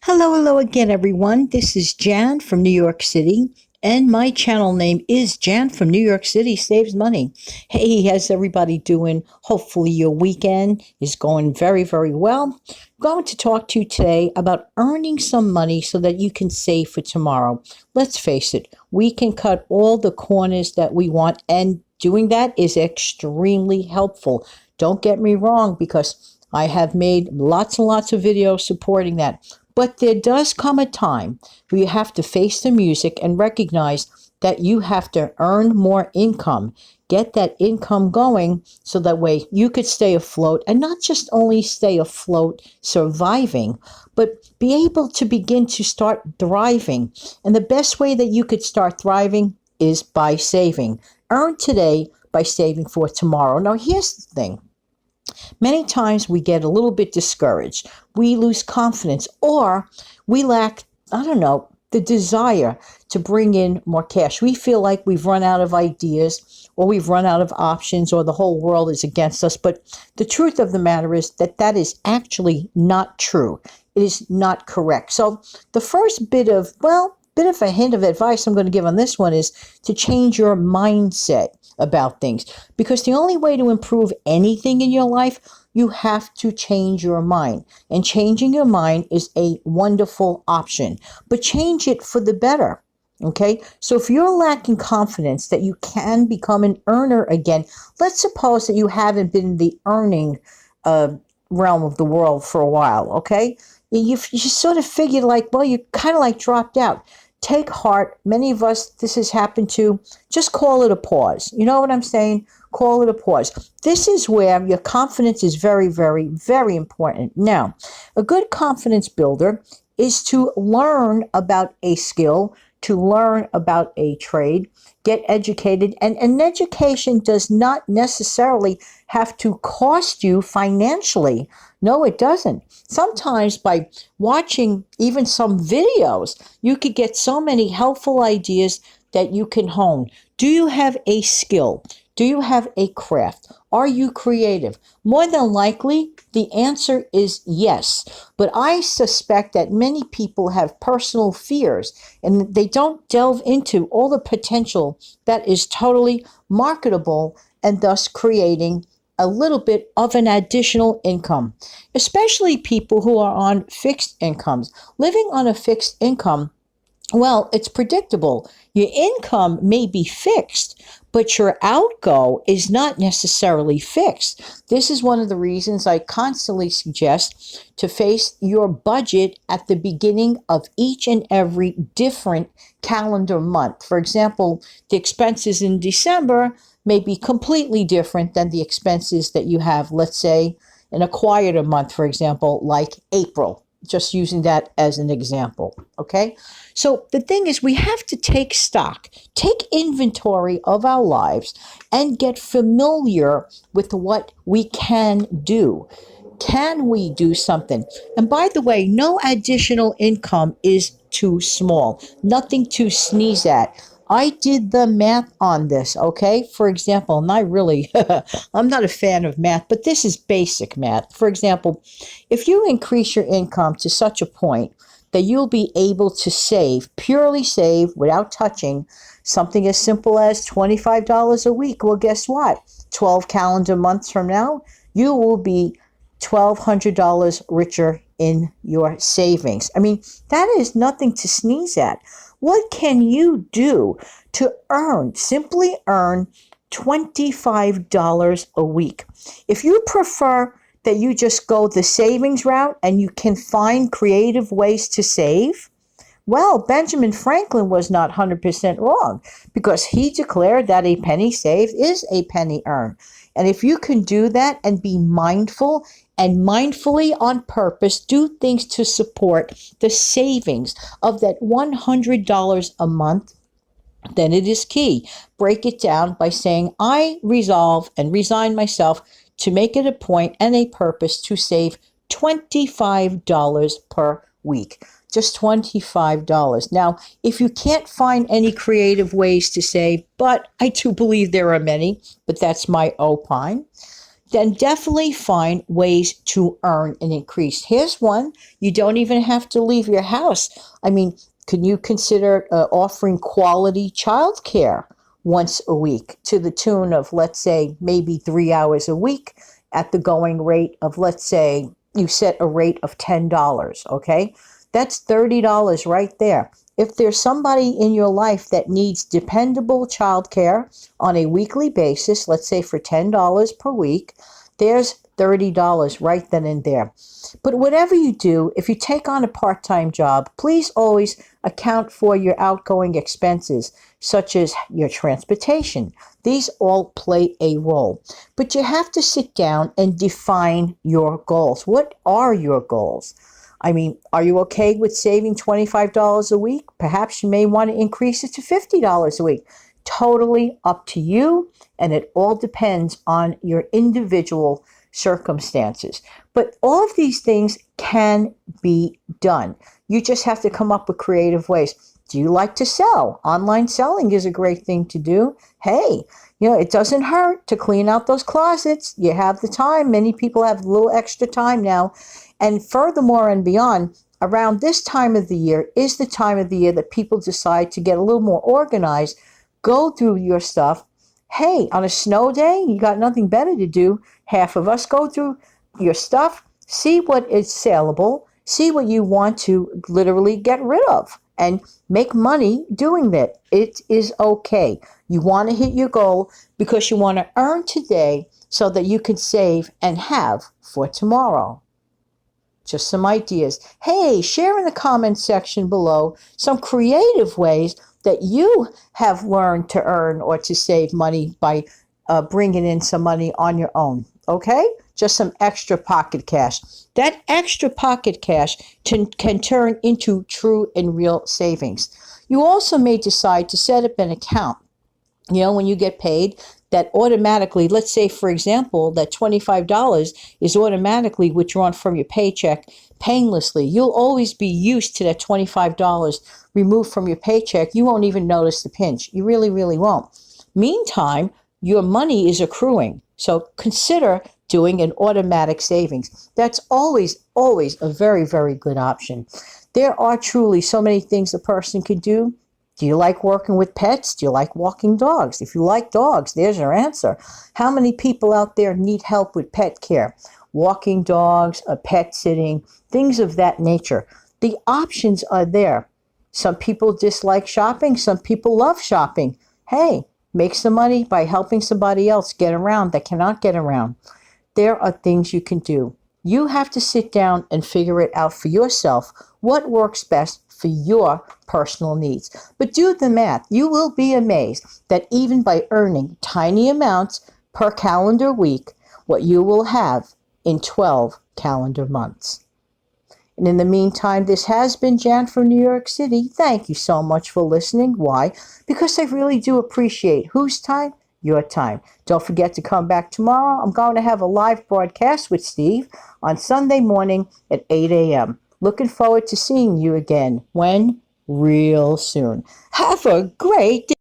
Hello again, everyone. This is Jan from New York City, and my channel name is Jan from New York City Saves Money. Hey, how's everybody doing? Hopefully, your weekend is going very well. I'm going to talk to you today about earning some money so that you can save for tomorrow. Let's face it, we can cut all the corners that we want, and doing that is extremely helpful. Don't get me wrong, because I have made lots and lots of videos supporting that. But there does come a time where you have to face the music and recognize that you have to earn more income. Get that income going so that way you could stay afloat, and not just only stay afloat surviving, but be able to begin to start thriving. And the best way that you could start thriving is by saving. Earn today by saving for tomorrow. Now, here's the thing. Many times we get a little bit discouraged. We lose confidence, or we lack, I don't know, the desire to bring in more cash. We feel like we've run out of ideas, or we've run out of options, or the whole world is against us. But the truth of the matter is that that is actually not true. It is not correct. So the first bit of a hint of advice I'm going to give on this one is to change your mindset about things. Because the only way to improve anything in your life, you have to change your mind. And changing your mind is a wonderful option. But change it for the better. Okay? So if you're lacking confidence that you can become an earner again, let's suppose that you haven't been in the earning realm of the world for a while. Okay? You sort of figured like, well, you kind of like dropped out. Take heart. Many of us, this has happened to. Just call it a pause. You know what I'm saying? Call it a pause. This is where your confidence is very important. Now, a good confidence builder is to learn about a skill, to learn about a trade, get educated. And an education does not necessarily have to cost you financially. No, it doesn't. Sometimes by watching even some videos, you could get so many helpful ideas that you can hone. Do you have a skill? Do you have a craft? Are you creative? More than likely, the answer is yes. But I suspect that many people have personal fears and they don't delve into all the potential that is totally marketable, and thus creating a little bit of an additional income, especially people who are on fixed incomes. Living on a fixed income, well, it's predictable. Your income may be fixed, but your outgo is not necessarily fixed. This is one of the reasons I constantly suggest to face your budget at the beginning of each and every different calendar month. For example, the expenses in December may be completely different than the expenses that you have, let's say, in a quieter month, for example, like April. Just using that as an example, okay? So the thing is, we have to take stock, take inventory of our lives, and get familiar with what we can do. Can we do something? And by the way, no additional income is too small, nothing to sneeze at. I did the math on this, okay? For example, and I really, I'm not a fan of math, but this is basic math. For example, if you increase your income to such a point that you'll be able to save, purely save without touching, something as simple as $25 a week, well, guess what? 12 calendar months from now, you will be $1,200 richer in your savings. I mean, that is nothing to sneeze at. What can you do to simply earn $25 a week? If you prefer that you just go the savings route and you can find creative ways to save, well, Benjamin Franklin was not 100% wrong, because he declared that a penny saved is a penny earned. And if you can do that and be mindful and mindfully on purpose do things to support the savings of that $100 a month, then it is key. Break it down by saying, I resolve and resign myself to make it a point and a purpose to save $25 per week. Just $25. Now, if you can't find any creative ways to save, but I do believe there are many, but that's my opine, then definitely find ways to earn an increase. Here's one. You don't even have to leave your house. I mean, can you consider offering quality childcare once a week to the tune of, let's say, maybe 3 hours a week at the going rate of, let's say, you set a rate of $10, okay? That's $30 right there. If there's somebody in your life that needs dependable childcare on a weekly basis, let's say for $10 per week, there's $30 right then and there. But whatever you do, if you take on a part-time job, please always account for your outgoing expenses, such as your transportation. These all play a role. But you have to sit down and define your goals. What are your goals? I mean, are you okay with saving $25 a week? Perhaps you may want to increase it to $50 a week. Totally up to you, and it all depends on your individual circumstances. But all of these things can be done. You just have to come up with creative ways. Do you like to sell? Online selling is a great thing to do. Hey, it doesn't hurt to clean out those closets. You have the time. Many people have a little extra time now. And furthermore and beyond, around this time of the year is the time of the year that people decide to get a little more organized, go through your stuff. Hey, on a snow day, you got nothing better to do. Half of us go through your stuff, see what is saleable, see what you want to literally get rid of, and make money doing that. It is okay. You want to hit your goal because you want to earn today so that you can save and have for tomorrow. Just some ideas. Hey, share in the comment section below some creative ways that you have learned to earn or to save money by bringing in some money on your own. Okay? Just some extra pocket cash. That extra pocket cash can turn into true and real savings. You also may decide to set up an account. When you get paid, that automatically, let's say, for example, that $25 is automatically withdrawn from your paycheck painlessly. You'll always be used to that $25 removed from your paycheck. You won't even notice the pinch. You really, really won't. Meantime, your money is accruing. So consider doing an automatic savings. That's always, always a very, very good option. There are truly so many things a person can do. Do you like working with pets? Do you like walking dogs? If you like dogs, there's your answer. How many people out there need help with pet care? Walking dogs, pet sitting, things of that nature. The options are there. Some people dislike shopping. Some people love shopping. Hey, make some money by helping somebody else get around that cannot get around. There are things you can do. You have to sit down and figure it out for yourself, what works best for your personal needs. But do the math. You will be amazed that even by earning tiny amounts per calendar week, what you will have in 12 calendar months. And in the meantime, this has been Jan from New York City. Thank you so much for listening. Why? Because I really do appreciate whose time? Your time. Don't forget to come back tomorrow. I'm going to have a live broadcast with Steve on Sunday morning at 8 a.m. Looking forward to seeing you again. When? Real soon. Have a great day.